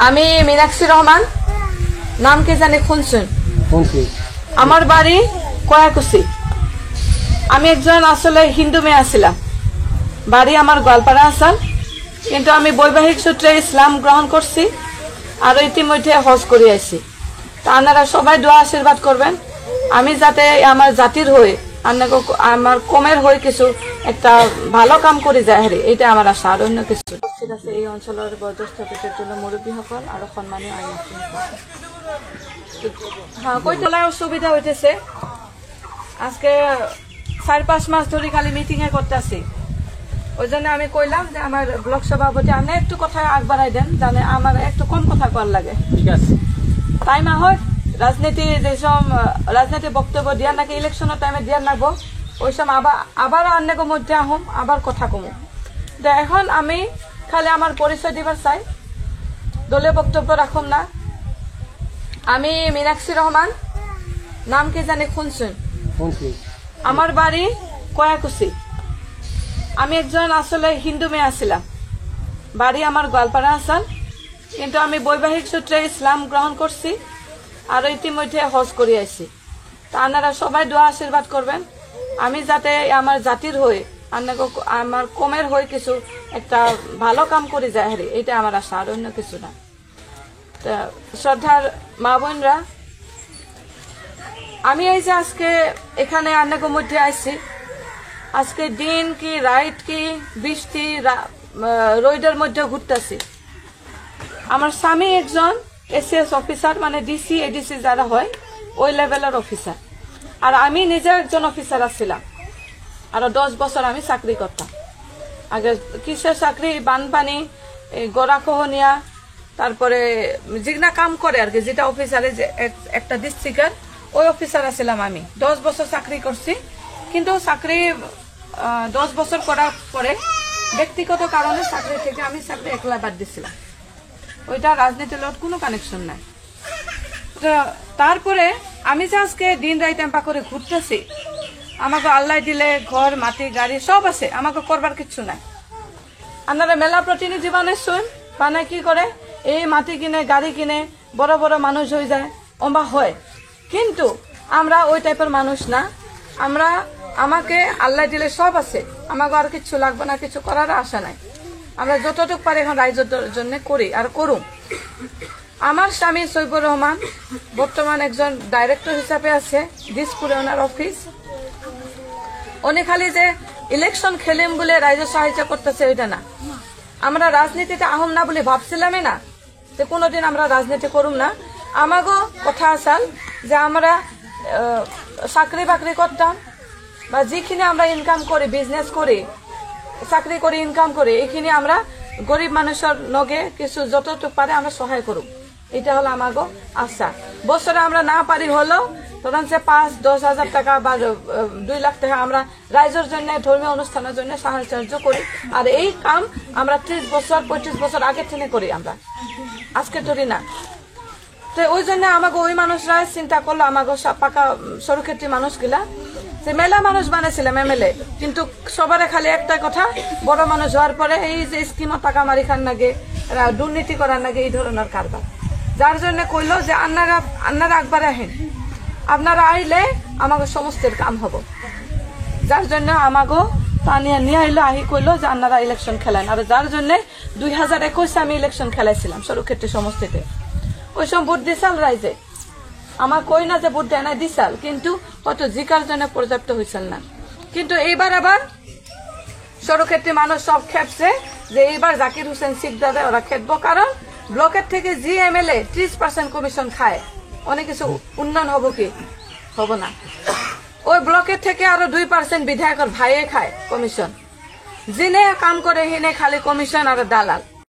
আমি মীনাক্ষী রহমান, নাম কি জানি শুনছেন? আমার বাড়ি কয়াকুচি। আমি একজন আসলে হিন্দু মেয়ে আছিলাম, বাড়ি আমার গোয়ালপাড়া আসাল, কিন্তু আমি বৈবাহিক সূত্রে ইসলাম গ্রহণ করছি আর ইতিমধ্যে হজ করে আইছি। তা আপনারা সবাই দোয়া আশীর্বাদ করবেন আমি যাতে আমার জাতির হয়ে আমার কমের হয়ে কিছু একটা ভালো কাম করে যায় হারে, এটা আমার আশা, আর অন্য কিছু। এই অঞ্চলের বয়োজ্যেষ্ঠ জন্য মুরব্বী সকল আর সম্মানীয় আইন। হ্যাঁ, কইতলায় অসুবিধা হইতেছে। আজকে 4-5 মাস ধরে খালি মিটিং এ করতেছি, ওই জন্য আমি কইলাম যে আমার ব্লক সভাপতি আপনি একটু কথা আগ বাড়াই দেন, জানে আমার একটু কম কথা কর লাগে। ঠিক আছে, তাই না হয় রাজনীতি যেসব রাজনীতি বক্তব্য দিয়া নাকি ইলেকশনের টাইমে দিয়া লাগবো, ওই সময় আবার অনেক মধ্যে আহম আবার কথা কমো। তো এখন আমি খালি আমার পরিচয় দিবার চাই, দলীয় বক্তব্য রাখুন না। আমি মীনাক্ষী রহমান, নাম কি জানি শুনছেন? আমার বাড়ি কয়াকুচি। আমি একজন আসলে হিন্দু মেয়ে আছিলাম, বাড়ি আমার গোয়ালপাড়া আসাল, কিন্তু আমি বৈবাহিক সূত্রে ইসলাম গ্রহণ করছি আর ইতিমধ্যে হজ করে আইছি। তা আপনারা সবাই দোয়া আশীর্বাদ করবেন আমি যাতে আমার জাতির হয়ে আমার কমের হয়ে কিছু একটা ভালো কাম করে যায় হারে, এটা আমার আশা, আর অন্য কিছু না। তা শ্রদ্ধার মা বোনরা, আমি এই যে আজকে এখানে আপনাদের মধ্যে আইছি, আজকে দিন কি রাইট কি বৃষ্টি রোদের মধ্যে ঘুরতেছি। আমার স্বামী একজন এসএস অফিসার, মানে ডিসি এডিসি যারা হয় ওই লেভেলের অফিসার, আর আমি নিজে একজন অফিসার আছিলাম। আরো 10 বছর আমি চাকরি করতাম। আগে কিসের চাকরি, বানপানি, গড়াখহনিয়া, তারপরে যেগুলা কাম করে আর কি, যেটা অফিসারে একটা ডিস্ট্রিক্টের ওই অফিসার আছিলাম আমি। 10 বছর চাকরি করছি, কিন্তু চাকরি 10 বছর করার পরে ব্যক্তিগত কারণে চাকরি থেকে আমি চাকরি একলা বাদ দিছিলাম, ওইটা রাজনীতির লোক কোনো কানেকশন নাই। তারপরে আমি যে আজকে দিন রাত এম্পা করে ঘুরতেছি, আমাকে আল্লাহ দিলে ঘর মাটি গাড়ি সব আছে, আমাকে করবার কিছু নাই। আপনারা মেলা প্রতিনিধি বানাইছেন, বানায় কি করে এই মাটি কিনে গাড়ি কিনে বড় বড় মানুষ হয়ে যায়, অম্বা হয়, কিন্তু আমরা ওই টাইপের মানুষ না। আমাকে আল্লাহ দিলে সব আছে, আমাকে আর কিছু লাগবে না, কিছু করার আশা নাই। আমরা যতটুকু পারি এখন রাইজের জন্য করি আর করুম। আমার স্বামী সৈফুর রহমান বর্তমান একজন ডাইরেক্টর হিসাবে আছে দিসপুরে ওনার অফিস। উনি খালি যে ইলেকশন খেলিম বলে রাইজের সাহায্য করতেছে ওইটা না। আমরা রাজনীতিতে আহম না বলে ভাবছিলামই না যে কোনোদিন আমরা রাজনীতি করুম না। আমাকেও কথা আসাল যে আমরা চাকরি বাকরি করতাম বা যেখানে আমরা ইনকাম করি, বিজনেস করি, চাকরি করি, ইনকাম করি, এখানে আমরা গরিব মানুষের নগে কিছু যতটুকু পারে আমরা সহায় করুম, এটা হলো আমাকে আশা। বছরে আমরা না পারি হলো ধরেন যে 5-10 হাজার টাকা বা 2 লাখ টাকা আমরা রাইজের জন্য ধর্মীয় অনুষ্ঠানের জন্য সাহায্য করি। আর এই কাম আমরা 30 বছর 25 বছর আগে থেকে করি, আমরা আজকে ধরি না। তো ওই জন্য আমাকে ওই মানুষরা চিন্তা করলো, আমাকে পাকা সরুক্ষেত্রী মানুষগুলা যে মেলা মানুষ বানাইছিলাম এমএলএ, কিন্তু সবার খালি একটা কথা, বড় মানুষ হওয়ার পরে এই যে স্কিমও টাকা মারি খান নাগে, দুর্নীতি করার নাগে, এই ধরনের কারবার। যার জন্য কইলো যে আপনারা একবার আহেন, আপনারা আইলে আমাকে সমস্ত কাম হব। যার জন্য আমাকে টানিয়ে নিয়ে আইলো, আহি কইলো যে আপনারা ইলেকশন খেলেন। আর যার জন্য 2021 আমি ইলেকশন খেলাইছিলাম সরুক্ষেত্রী সমষ্টিতে। ওই সময় ভোট দিছাল রাইজে, আমার কই না যে ভোট দেয় না, দিছাল, কিন্তু হয়তো জিকার জন্য পর্যাপ্ত হয়েছিল না। কিন্তু এইবার আবার সরুক্ষেত্রী মানুষ সব খেপছে যে এইবার জাকির হোসেন সিকদারে ওরা খেতবো, কারণ ব্লকের থেকে জি এমএলএ 30% কমিশন খায়, অনেক কিছু উন্নয়ন হবো কি হবো না। ওই ব্লকের থেকে আরো 2% বিধায়কের ভাইয়ে খায় কমিশন, যিনি কাম করে হিনে খালি কমিশন আর দালাল।